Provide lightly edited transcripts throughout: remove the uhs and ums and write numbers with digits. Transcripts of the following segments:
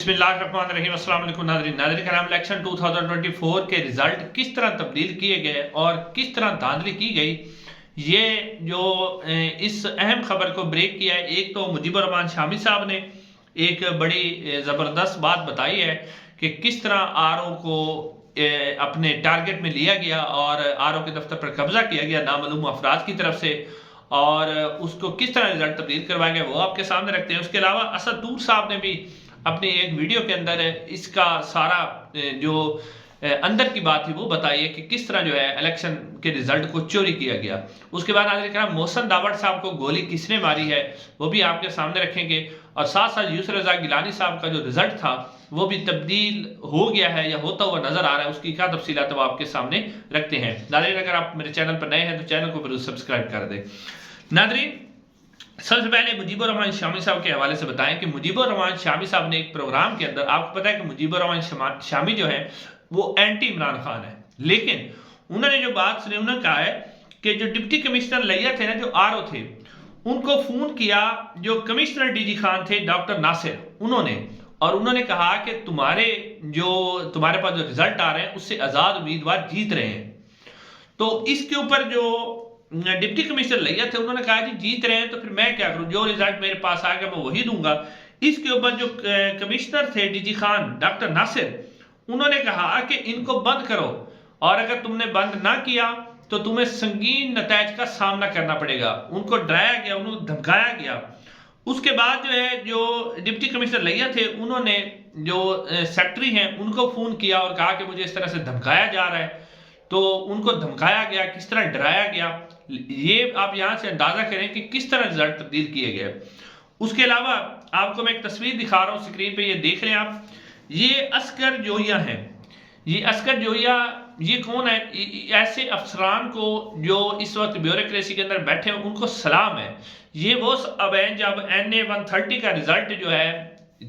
बिस्मिल्लाहिर्रहमानिर्रहीम। अस्सलाम वालेकुम नाज़रीन कराम। इलेक्शन 2024 के रिजल्ट किस तरह तब्दील किए गए और किस तरह धांधली की गई, ये जो इस अहम खबर को ब्रेक किया है। एक तो मुजीबुर रहमान शामी साहब ने एक बड़ी ज़बरदस्त बात बताई है कि किस तरह आरओ को अपने टारगेट में लिया गया और आरओ के दफ्तर पर कब्जा किया गया नामालूम अफराद की तरफ से, और उसको किस तरह रिजल्ट तब्दील करवाया गया वो आपके सामने रखते हैं। उसके अलावा असद दूर साहब ने भी अपनी एक वीडियो के अंदर इसका सारा जो अंदर की बात थी वो बताई है कि किस तरह जो है इलेक्शन के रिजल्ट को चोरी किया गया। उसके बाद नाज़रीन मोहसिन दावड़ साहब को गोली किसने मारी है वो भी आपके सामने रखेंगे, और साथ साथ यूसुफ रज़ा गिलानी साहब का जो रिजल्ट था वो भी तब्दील हो गया है या होता हुआ नजर आ रहा है, उसकी क्या तफसीलात वो आपके सामने रखते हैं। नाज़रीन अगर आप मेरे चैनल पर नए हैं तो चैनल को जरूर सब्सक्राइब कर दें। नाज़रीन सबसे पहले मुजीबुर रहमान शामी साहब के हवाले से बताएं कि मुजीबुर रहमान शामी साहब ने एक प्रोग्राम के अंदर, आपको पता है कि मुजीबुर रहमान शामी जो है वो एंटी इमरान खान है, लेकिन उन्होंने जो बात सुनी उन्होंने कहा है कि जो डिप्टी कमिश्नर लिया थे ना, जो आरओ थे, उनको फोन किया जो कमिश्नर डीजी खान थे डॉक्टर नासिर, उन्होंने कहा कि तुम्हारे पास जो रिजल्ट आ रहे हैं उससे आजाद उम्मीदवार जीत रहे हैं। तो इसके ऊपर जो डिप्टी कमिश्नर लिया थे उन्होंने कहा जी जीत रहे हैं तो फिर मैं क्या करूं, जो रिजल्ट मेरे पास आ गया मैं वही दूंगा। इसके ऊपर जो कमिश्नर थे डीजी खान डॉक्टर नासिर, उन्होंने कहा कि इनको बंद करो, और अगर तुमने बंद ना किया तो तुम्हें संगीन नतज का सामना करना पड़ेगा। उनको डराया गया, उनको धमकाया गया। उसके बाद जो है जो डिप्टी कमिश्नर लिया थे उन्होंने जो सेक्रेटरी हैं उनको फोन किया और कहा कि मुझे इस तरह से धमकाया जा रहा है। तो उनको धमकाया गया, किस तरह डराया गया, ये आप यहां से अंदाजा करें कि किस तरह रिजल्ट तब्दील किए गए। उसके अलावा आपको मैं एक तस्वीर दिखा रहा हूं स्क्रीन पे, ये देख रहे हैं आप, ये असगर जोहिया हैं। ये असगर जोहिया ये कौन है? ऐसे अफसरान को जो इस वक्त ब्यूरोक्रेसी के अंदर बैठे हैं उनको सलाम है। ये वो अब है जब NA 130 का रिजल्ट जो है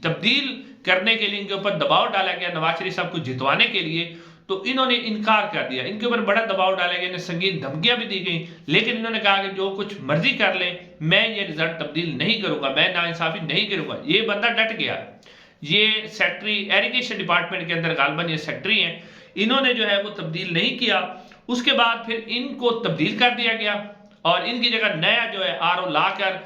तब्दील करने के लिए इनके ऊपर दबाव डाला गया नवाज शरीफ साहब को जितवाने के लिए, तो इन्होंने इनकार कर दिया। इनके ऊपर बड़ा दबाव डाला गया, इन्हें संगीन धमकियां भी दी गई, लेकिन इन्होंने कहा कि जो कुछ मर्जी कर ले मैं ये रिजल्ट तब्दील नहीं करूंगा, मैं नाइंसाफी नहीं करूंगा। ये बंदा डट गया। ये सेक्रेटरी एरिगेशन डिपार्टमेंट के अंदर गालबन ये सेक्रेटरी हैं, इन्होंने जो है वो तब्दील नहीं किया। उसके बाद फिर इनको तब्दील कर दिया गया और इनकी जगह नया जो है आरओ लाकर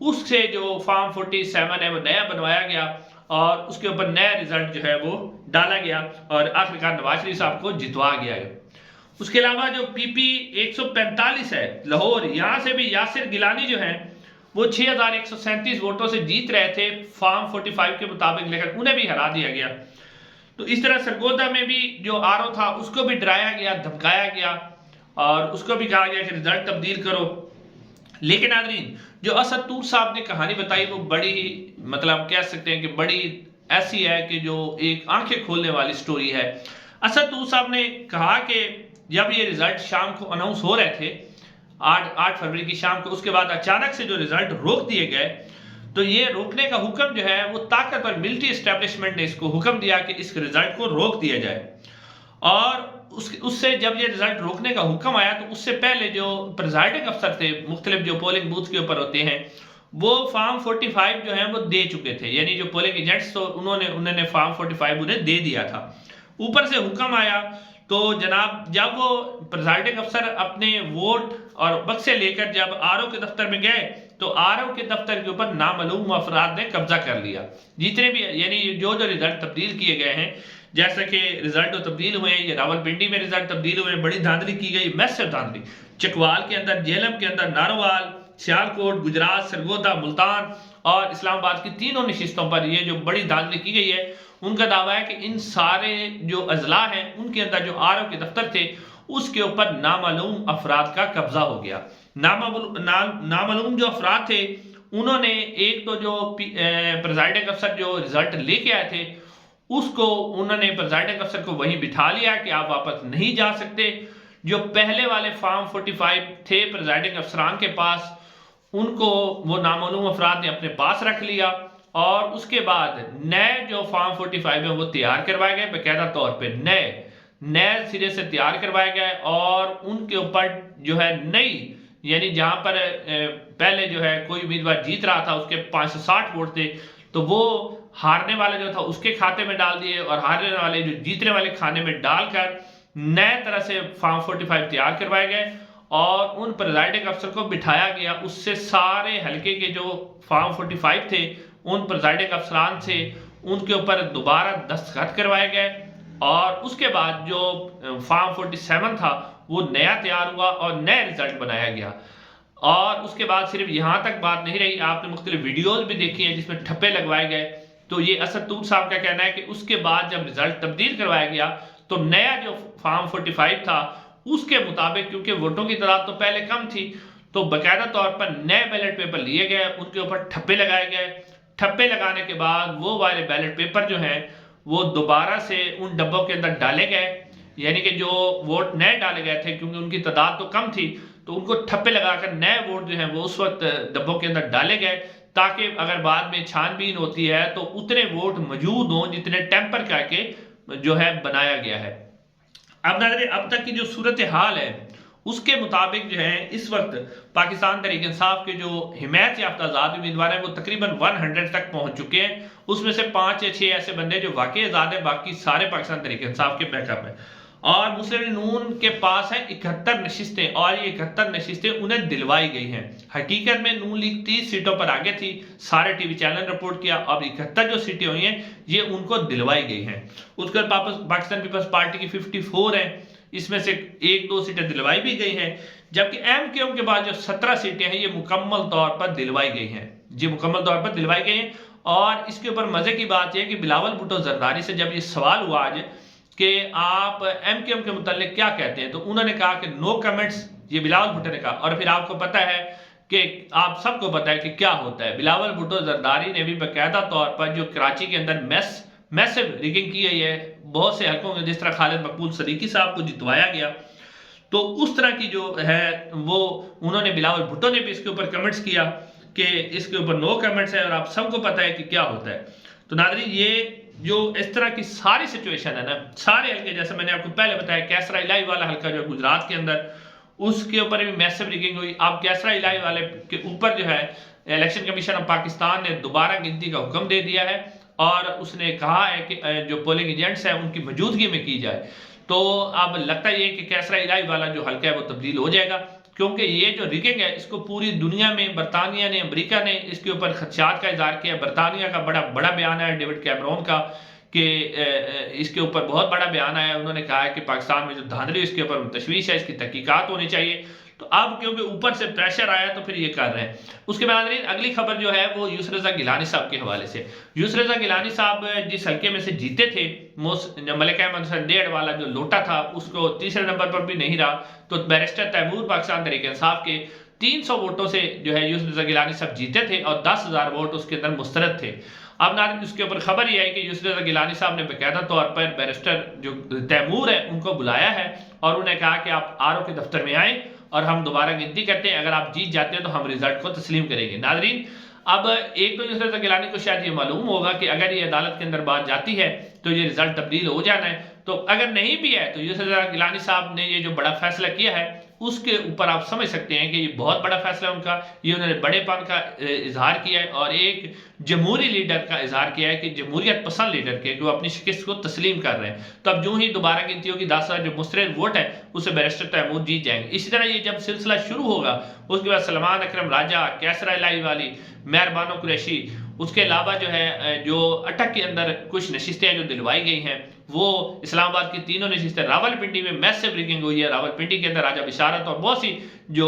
उससे जो फॉर्म 47 है वो नया बनवाया गया और उसके ऊपर नया रिजल्ट जो है वो डाला गया और आखिरकार नवाज शरीफ साहब को जितवा गया। उसके अलावा जो PP 145 है लाहौर, यहां से भी यासिर गिलानी जो है वो 6137 वोटों से जीत रहे थे फॉर्म 45 के मुताबिक, लेकिन उन्हें भी हरा दिया गया। तो इस तरह सरगोदा में भी जो आरओ था उसको भी डराया गया, धमकाया गया और उसको भी कहा गया कि रिजल्ट तब्दील करो। लेकिन नाज़रीन जो असद तूर साहब ने कहानी बताई वो बड़ी, मतलब कह सकते हैं कि बड़ी ऐसी है कि जो एक आंखें खोलने वाली स्टोरी है। असद तूर साहब ने कहा कि जब ये रिजल्ट शाम को अनाउंस हो रहे थे 8 फरवरी की शाम को, उसके बाद अचानक से जो रिजल्ट रोक दिए गए, तो ये रोकने का हुक्म जो है वो ताकतवर मिलिट्री एस्टेब्लिशमेंट ने इसको हुक्म दिया कि इस रिजल्ट को रोक दिया जाए। और उससे जब ये रिजल्ट रोकने का हुक्म आया तो उससे पहले जो प्रिजाइडिंग अफसर थे मुख्तलिफ जो पोलिंग बूथ के ऊपर होते हैं वो फॉर्म 45 जो है वो दे चुके थे, यानी जो पोलिंग एजेंट्स तो उन्होंने फॉर्म 45 उन्हें दे दिया था। ऊपर से हुक्म आया तो जनाब जब वो प्रिजाइडिंग अफसर अपने वोट और बक्से लेकर जब आरओ के दफ्तर में गए तो आरओ के दफ्तर के ऊपर नामालूम अफराद ने कब्जा कर लिया। जितने भी यानी जो रिजल्ट तब्दील किए गए हैं, जैसे कि रिजल्ट तो तब्दील हुए हैं, ये रावलपिंडी में रिजल्ट तब्दील हुए, बड़ी धांधली की गई, मैसिव धांधली चकवाल के अंदर, जेलम के अंदर, नारोवाल, सियालकोट, गुजरात, सरगोदा, मुल्तान और इस्लामाबाद की तीनों नशिस्तों पर ये जो बड़ी धांधली की गई है। उनका दावा है कि इन सारे जो अजला हैं उनके अंदर जो आरओ के दफ्तर थे उसके ऊपर नामालूम अफराद का कब्जा हो गया। नामालूम जो अफराद थे उन्होंने एक तो जो प्रिजाइडिंग अफसर जो रिजल्ट लेके आए थे उसको उन्होंने प्रिजाइडिंग अफसर को वहीं बिठा लिया कि आप वापस नहीं जा सकते। जो पहले वाले फॉर्म 45 थे प्रिजाइडिंग अफसरान के पास, उनको वो नामालूम अफराद ने अपने पास रख लिया और उसके बाद नए जो फॉर्म 45 है वो तैयार करवाए गए, बाकायदा तौर पे नए सिरे से तैयार करवाए गए और उनके ऊपर जो है नई, यानी जहां पर पहले जो है कोई उम्मीदवार जीत रहा था उसके 560 वोट थे, तो वो हारने वाला जो था उसके खाते में डाल दिए और हारने वाले जो जीतने वाले खाने में डालकर नए तरह से फॉर्म 45 तैयार करवाए गए और उन प्रिजाइडिंग अफसर को बिठाया गया। उससे सारे हल्के के जो फॉर्म 45 थे उन प्रिजाइडिंग अफसरान से उनके ऊपर दोबारा दस्तखत करवाए गए और उसके बाद जो फॉर्म 47 था वो नया तैयार हुआ और नया रिजल्ट बनाया गया। और उसके बाद सिर्फ यहाँ तक बात नहीं रही, आपने मुख्तलिफ वीडियोज भी देखी हैं जिसमें ठप्पे लगवाए गए। तो ये असद तूत साहब का कहना है कि उसके बाद जब रिजल्ट तब्दील करवाया गया तो नया जो फॉर्म 45 था उसके मुताबिक, क्योंकि वोटों की तादाद तो पहले कम थी, तो बाकायदा तौर पर नए बैलेट पेपर लिए गए, उनके ऊपर ठप्पे लगाए गए। ठप्पे लगाने के बाद वो वाले बैलेट पेपर जो हैं वो दोबारा से उन डब्बों के अंदर डाले गए, यानी कि जो वोट नए डाले गए थे क्योंकि उनकी तादाद तो कम थी तो उनको ठप्पे लगाकर नए वोट जो हैं वो उस वक्त डब्बों के अंदर डाले गए ताकि अगर बाद में छानबीन होती है तो उतने वोट मौजूद हों जितने टेम्पर करके जो है बनाया गया है। अब नाज़रीन, अब तक की जो सूरत हाल है उसके मुताबिक जो है इस वक्त पाकिस्तान तहरीक इंसाफ के जो हिमायत याफ्ता आज़ाद उम्मीदवार हैं वो तकरीबन 100 तक पहुंच चुके हैं। उसमें से 5 या 6 ऐसे बंदे जो वाकई आज़ाद है, बाकी सारे पाकिस्तान तहरीक इंसाफ के बैकअप में। और मुस्लिम नून के पास है 71 नशिस्तें और ये 71 नशिस्तें उन्हें दिलवाई गई हैं। हकीकत में नून लीग 30 सीटों पर आगे थी, सारे टीवी चैनल रिपोर्ट किया। अब 71 जो सीटें हुई हैं ये उनको दिलवाई गई हैं। उसके बाद पाकिस्तान पीपल्स पार्टी की 54 हैं, इसमें से 1-2 सीटें दिलवाई भी गई हैं, जबकि MKM के बाद जो 17 सीटें हैं ये मुकम्मल तौर पर दिलवाई गई हैं। जी मुकम्मल तौर पर दिलवाई गई हैं। और इसके ऊपर मजे की बात यह कि बिलावल भुट्टो जरदारी से जब ये सवाल हुआ आज कि आप MKM के मुतालिक क्या कहते हैं, तो उन्होंने कहा कि नो कमेंट्स, ये बिलावल भुट्टो ने कहा। और फिर आपको पता है कि आप सबको पता है कि क्या होता है। बिलावल भुट्टो जरदारी ने भी बाकायदा तौर पर जो कराची के अंदर मैसिव रिगिंग की गई है बहुत से हल्कों में, जिस तरह खालिद मकबूल सदीकी साहब को जितवाया गया, तो उस तरह की जो है वो उन्होंने बिलावल भुट्टो ने भी इसके ऊपर कमेंट्स किया कि इसके ऊपर नो कमेंट्स है और आप सबको पता है कि क्या होता है। तो नाज़रीन, ये जो इस तरह की सारी सिचुएशन है ना, सारे हल्के जैसे मैंने आपको पहले बताया कैसरा इलाही वाला हल्का जो गुजरात के अंदर, उसके ऊपर भी मैसिव रिगिंग हुई। अब कैसरा इलाही वाले के ऊपर जो है इलेक्शन कमीशन ऑफ पाकिस्तान ने दोबारा गिनती का हुक्म दे दिया है और उसने कहा है कि जो पोलिंग एजेंट्स हैं उनकी मौजूदगी में की जाए। तो अब लगता है कि कैसरा इलाही वाला जो हल्का है वो तब्दील हो जाएगा, क्योंकि ये जो रिगिंग है इसको पूरी दुनिया में बरतानिया ने, अमेरिका ने इसके ऊपर खदशात का इजहार किया। बरतानिया का बड़ा बयान है डेविड कैमरून का कि इसके ऊपर बहुत बड़ा बयान आया। उन्होंने कहा है कि पाकिस्तान में जो धांधली इसके ऊपर तशवीश है, इसकी तहकीकात होनी चाहिए। तो अब क्योंकि ऊपर से प्रेशर आया तो फिर ये कर रहे हैं। उसके बाद अगली खबर जो है वो यूसुफ रज़ा गिलानी साहब के हवाले से। यूसुफ रज़ा गिलानी साहब जिस हल्के में से जीते थे, मलिक अहमद हसन डेढ़ वाला जो लोटा था उसको तीसरे नंबर पर भी नहीं रहा, तो बैरिस्टर तैमूर पाकिस्तान तहरीक इंसाफ के 300 वोटों से जो है यूसुफ रज़ा गिलानी साहब जीते थे और 10,000 वोट उसके अंदर मुस्तरद थे। अब नाज़रीन, उसके ऊपर खबर यह है कि यूसुफ रज़ा गिलानी साहब ने बाकायदा तौर पर बैरिस्टर जो तैमूर है उनको बुलाया है और उन्हें कहा कि आप RO के दफ्तर में आए और हम दोबारा गिनती करते हैं, अगर आप जीत जाते हैं तो हम रिजल्ट को तस्लीम करेंगे। नाज़रीन, अब एक तो यूसुफ रज़ा गिलानी को शायद ये मालूम होगा कि अगर ये अदालत के अंदर बात जाती है तो ये रिजल्ट तब्दील हो जाना है, तो अगर नहीं भी है तो यूसुफ रज़ा गिलानी साहब ने ये जो बड़ा फैसला किया है उसके ऊपर आप समझ सकते हैं कि ये बहुत बड़ा फैसला है उनका। ये उन्होंने बड़ेपन का इजहार किया है और एक जमहूरी लीडर का इजहार किया है कि जमहूरियत पसंद लीडर के, कि वो अपनी शिकस्त को तस्लीम कर रहे हैं। तो अब जो ही दोबारा गिनती होगी 10,000 जो मुस्तरद वोट है उससे बैरिस्टर तैमूर जीत जाएंगे। इसी तरह ये जब सिलसिला शुरू होगा उसके बाद सलमान अकरम राजा, कैसरा इलाही वाली, मेहरबानो कुरैशी, उसके अलावा जो है जो अटक के अंदर कुछ नशिस्तें जो दिलवाई गई हैं वो इस्लामाबाद की तीनों नशिस्तें, रावलपिंडी में मैसिव रिगिंग हुई है, रावलपिंडी के अंदर राजा बिशारत और बहुत सी जो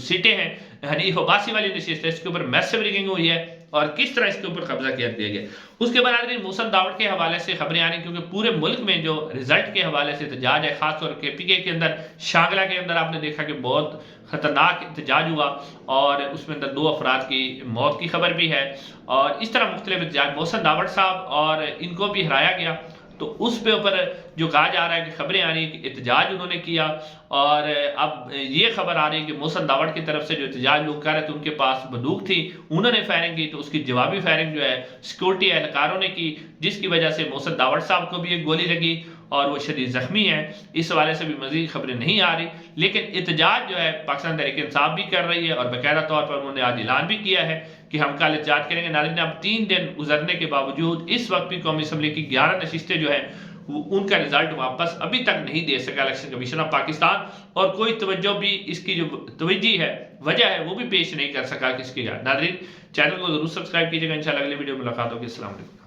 सीटें हैं, हनीफ अब्बासी वाली नशिस्त है, इसके ऊपर मैसिव रिगिंग हुई है और किस तरह इसके ऊपर कब्जा कर दिया गया। उसके बाद मोहसिन दावड़ के हवाले से खबरें आ रही, क्योंकि पूरे मुल्क में जो रिजल्ट के हवाले से एहतजाज है, खासतौर पर PK के अंदर, शांगला के अंदर आपने देखा कि बहुत खतरनाक एहतजाज हुआ और उसमें अंदर 2 अफराद की मौत की खबर भी है और इस तरह मुख्तलिफ एहतजाज। मोहसिन दावड़ साहब और इनको भी हराया गया, तो उस पे ऊपर जो कहा जा रहा है कि खबरें आ रही हैं कि एहतजाज उन्होंने किया और अब ये खबर आ रही है कि मोहसिन दावड़ की तरफ से जो एहतजाज लोग कर रहे थे उनके पास बंदूक थी, उन्होंने फायरिंग की, तो उसकी जवाबी फायरिंग जो है सिक्योरिटी एहलकारों ने की, जिसकी वजह से मोहसिन दावड़ साहब को भी एक गोली लगी और वो शदीद जख्मी है। इस हवाले से भी मजीद खबरें नहीं आ रही, लेकिन एहतजाज जो है पाकिस्तान तहरीक इंसाफ भी कर रही है और बाकायदा तौर पर उन्होंने आज ऐलान भी किया है कि हम कल एहतजाज करेंगे। नाज़रीन, अब 3 दिन गुजरने के बावजूद इस वक्त भी कौमी असम्बली की 11 नशिस्तें जो है उनका रिजल्ट वापस अभी तक नहीं दे सका इलेक्शन कमीशन ऑफ पाकिस्तान, और कोई तवज्जो भी इसकी जो तवज्जी है वजह है वो भी पेश नहीं कर सका किसकी। नाज़रीन, चैनल को जरूर सब्सक्राइब कीजिएगा। इंशाल्लाह अगली वीडियो में मुलाकात होगी। अस्सलाम वालेकुम।